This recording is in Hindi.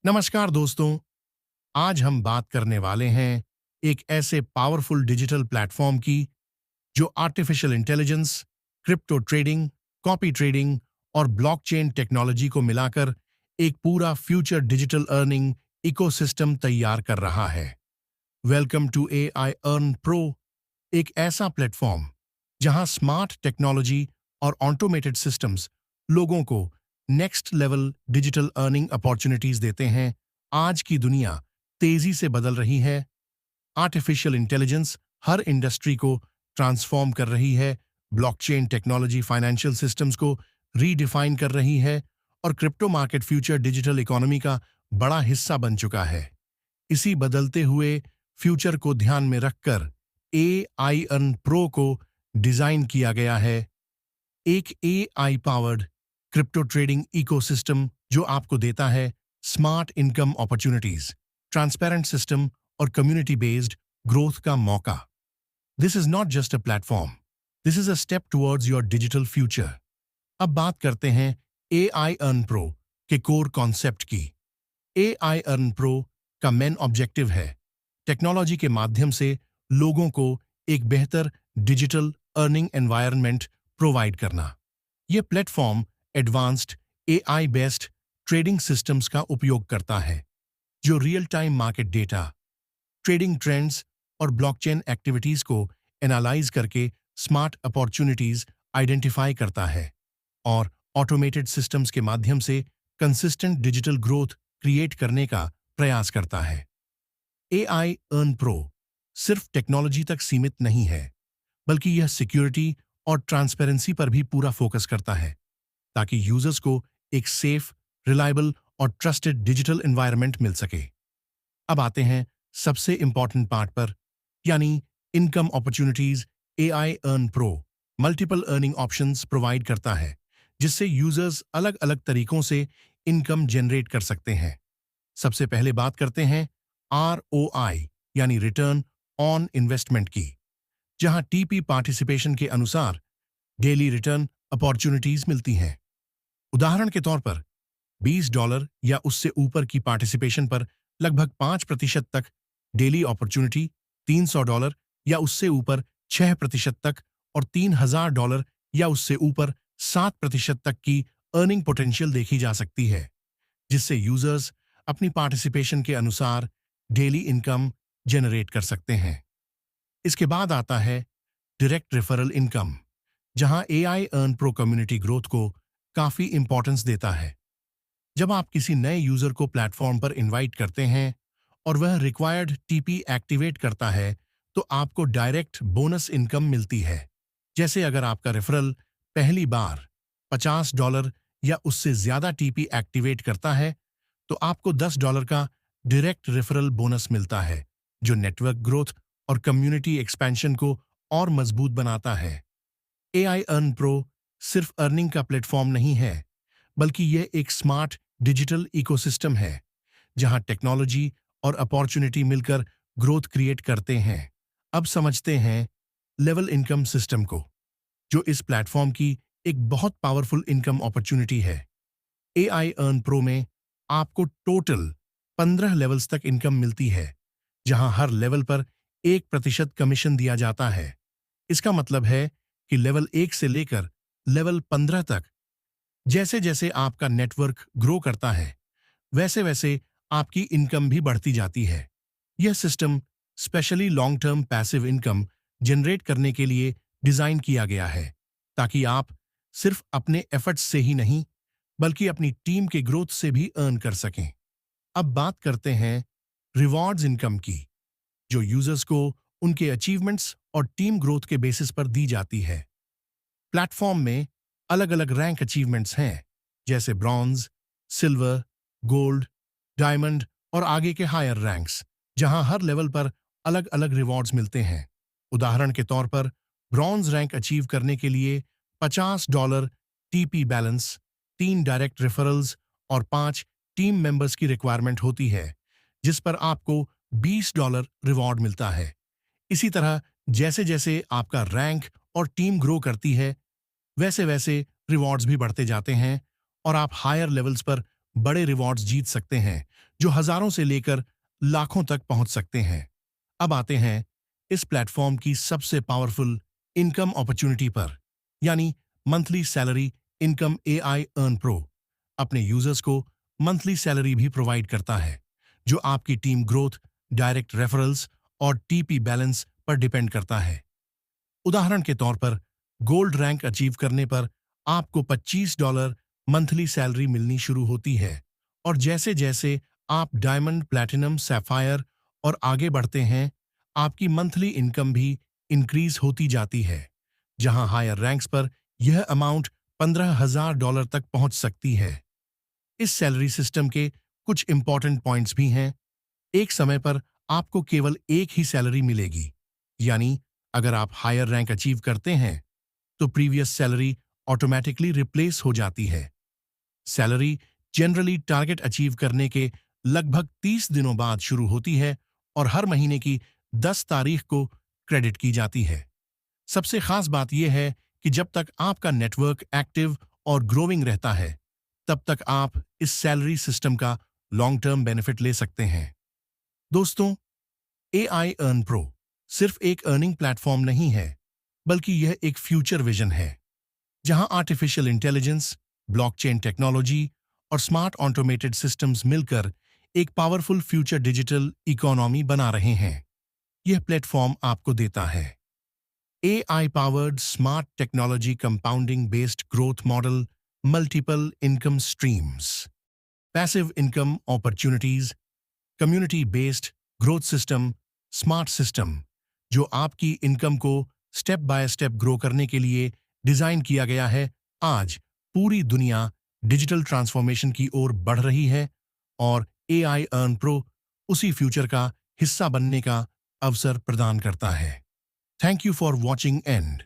नमस्कार दोस्तों। आज हम बात करने वाले हैं एक ऐसे पावरफुल डिजिटल प्लेटफॉर्म की जो artificial intelligence, crypto trading, copy trading और ब्लॉकचेन टेक्नोलॉजी को मिलाकर एक पूरा फ्यूचर डिजिटल अर्निंग इकोसिस्टम तैयार कर रहा है। Welcome to AI earn pro, एक ऐसा प्लेटफॉर्म जहां स्मार्ट टेक्नोलॉजी और ऑटोमेटेड सिस्टम्स लोगों को next level digital earning opportunities देते हैं। आज की दुनिया तेजी से बदल रही है। आर्टिफिशियल इंटेलिजेंस हर इंडस्ट्री को ट्रांसफॉर्म कर रही है, ब्लॉकचेन टेक्नोलॉजी फाइनेंशियल सिस्टम्स को रीडिफाइन कर रही है और crypto market future digital economy का बड़ा हिस्सा बन चुका है। इसी बदलते हुए फ्यूचर को ध्यान में रखकर AI अर्न प्रो को डिजाइन किया गया है, एक AI powered crypto trading ecosystem जो आपको देता है smart income opportunities, transparent system और कम्युनिटी बेस्ड ग्रोथ का मौका। This is not just a platform, this is a step towards your digital future. अब बात करते हैं AI अर्न प्रो के कोर कॉन्सेप्ट की। AI अर्न प्रो का मेन ऑब्जेक्टिव है टेक्नोलॉजी के माध्यम से लोगों को एक बेहतर डिजिटल अर्निंग एनवायरनमेंट प्रोवाइड करना। यह platform advanced AI based trading systems का उपयोग करता है जो real time market data, trading trends और ब्लॉकचेन एक्टिविटीज को एनालाइज करके स्मार्ट अपॉर्चुनिटीज आइडेंटिफाई करता है और ऑटोमेटेड सिस्टम्स के माध्यम से कंसिस्टेंट डिजिटल ग्रोथ क्रिएट करने का प्रयास करता है। AI अर्न प्रो सिर्फ टेक्नोलॉजी तक सीमित नहीं है, बल्कि यह सिक्योरिटी और ट्रांसपेरेंसी पर भी पूरा फोकस करता है ताकि यूजर्स को एक सेफ, रिलायबल और ट्रस्टेड डिजिटल एनवायरनमेंट मिल सके। अब आते हैं सबसे इंपॉर्टेंट पार्ट पर, यानी income opportunities. AI earn pro multiple earning options provide करता है जिससे यूजर्स अलग अलग तरीकों से इनकम जनरेट कर सकते हैं। सबसे पहले बात करते हैं ROI यानी रिटर्न ऑन इन्वेस्टमेंट की, जहां TP पार्टिसिपेशन के अनुसार डेली रिटर्न अपॉर्चुनिटीज मिलती हैं। उदाहरण के तौर पर $20 या उससे ऊपर की पार्टिसिपेशन पर लगभग 5% तक डेली अपॉर्चुनिटी, $300 या उससे ऊपर 6% तक और $3000 या उससे ऊपर 7% तक की अर्निंग पोटेंशियल देखी जा सकती है, जिससे यूजर्स अपनी पार्टिसिपेशन के अनुसार डेली इनकम जनरेट कर सकते हैं। इसके बाद आता है डायरेक्ट रेफरल इनकम, जहां AI earn pro community growth को काफी इंपॉर्टेंस देता है। जब आप किसी नए यूजर को प्लेटफॉर्म पर इनवाइट करते हैं और वह रिक्वायर्ड TP एक्टिवेट करता है, तो आपको डायरेक्ट बोनस इनकम मिलती है। जैसे अगर आपका रेफरल पहली बार $50 या उससे ज्यादा TP एक्टिवेट करता है, तो आपको $10 का डायरेक्ट रेफरल बोनस मिलता है, जो नेटवर्क ग्रोथ और कम्युनिटी एक्सपेंशन को और मजबूत बनाता है। AI अर्न प्रो सिर्फ अर्निंग का प्लेटफॉर्म नहीं है, बल्कि यह एक स्मार्ट डिजिटल इकोसिस्टम है जहां टेक्नोलॉजी और अपॉर्चुनिटी मिलकर ग्रोथ क्रिएट करते हैं। अब समझते हैं लेवल इनकम सिस्टम को, जो इस प्लेटफॉर्म की एक बहुत पावरफुल इनकम अपॉर्चुनिटी है। AI अर्न प्रो में आपको टोटल 15 लेवल्स तक इनकम मिलती है, जहां हर लेवल पर 1% कमीशन दिया जाता है। इसका मतलब है कि लेवल 1 से लेकर लेवल 15 तक जैसे जैसे आपका नेटवर्क ग्रो करता है, वैसे वैसे आपकी इनकम भी बढ़ती जाती है। यह system specially long term passive income generate करने के लिए डिजाइन किया गया है, ताकि आप सिर्फ अपने एफर्ट्स से ही नहीं, बल्कि अपनी टीम के ग्रोथ से भी अर्न कर सकें। अब बात करते हैं रिवॉर्ड्स इनकम की, जो यूजर्स को उनके अचीवमेंट्स और टीम ग्रोथ के बेसिस पर दी जाती है। प्लेटफॉर्म में अलग अलग रैंक अचीवमेंट्स हैं, जैसे ब्रॉन्ज, सिल्वर, गोल्ड, डायमंड और आगे के हायर रैंक्स, जहां हर लेवल पर अलग अलग रिवॉर्ड्स मिलते हैं। उदाहरण के तौर पर ब्रॉन्ज रैंक अचीव करने के लिए $50 TP बैलेंस, 3 डायरेक्ट रेफरल्स और 5 टीम मेंबर्स की रिक्वायरमेंट होती है, जिस पर आपको $20 रिवॉर्ड मिलता है। इसी तरह जैसे जैसे आपका रैंक और टीम ग्रो करती है, वैसे वैसे रिवॉर्ड्स भी बढ़ते जाते हैं और आप हायर लेवल्स पर बड़े रिवॉर्ड्स जीत सकते हैं जो हजारों से लेकर लाखों तक पहुंच सकते हैं। अब आते हैं इस प्लेटफॉर्म की सबसे पावरफुल इनकम अपॉर्चुनिटी पर, यानी monthly salary income. AI earn pro अपने यूजर्स को मंथली सैलरी भी प्रोवाइड करता है, जो आपकी टीम ग्रोथ, डायरेक्ट रेफरल्स और टीपी बैलेंस पर डिपेंड करता है। उदाहरण के तौर पर, गोल्ड रैंक अचीव करने पर आपको $25 मंथली सैलरी मिलनी शुरू होती है, और जैसे जैसे आप डायमंड, प्लैटिनम, सैफायर और आगे बढ़ते हैं, आपकी मंथली इनकम भी इंक्रीज होती जाती है, जहां हायर रैंक्स पर यह अमाउंट $15,000 तक पहुंच सकती है। इस सैलरी सिस्टम के कुछ इंपॉर्टेंट पॉइंट्स भी हैं। एक समय पर आपको केवल एक ही सैलरी मिलेगी, यानी अगर आप हायर रैंक अचीव करते हैं तो प्रीवियस सैलरी ऑटोमेटिकली रिप्लेस हो जाती है। सैलरी जनरली टारगेट अचीव करने के लगभग 30 दिनों बाद शुरू होती है और हर महीने की 10 तारीख को क्रेडिट की जाती है। सबसे खास बात यह है कि जब तक आपका नेटवर्क एक्टिव और ग्रोइंग रहता है, तब तक आप इस सैलरी सिस्टम का लॉन्ग टर्म बेनिफिट ले सकते हैं। दोस्तों, एआई अर्न प्रो सिर्फ एक अर्निंग प्लेटफॉर्म नहीं है, बल्कि यह एक फ्यूचर विजन है, जहां आर्टिफिशियल इंटेलिजेंस, ब्लॉकचेन टेक्नोलॉजी और स्मार्ट ऑटोमेटेड सिस्टम्स मिलकर एक पावरफुल फ्यूचर डिजिटल इकोनॉमी बना रहे हैं। यह प्लेटफॉर्म आपको देता है AI powered smart technology compounding based growth model, multiple income streams, passive income opportunities, community based growth system, smart system, जो आपकी इनकम को स्टेप बाय स्टेप ग्रो करने के लिए डिजाइन किया गया है। आज पूरी दुनिया डिजिटल ट्रांसफॉर्मेशन की ओर बढ़ रही है, और AI अर्न प्रो उसी फ्यूचर का हिस्सा बनने का अवसर प्रदान करता है। Thank you for watching end.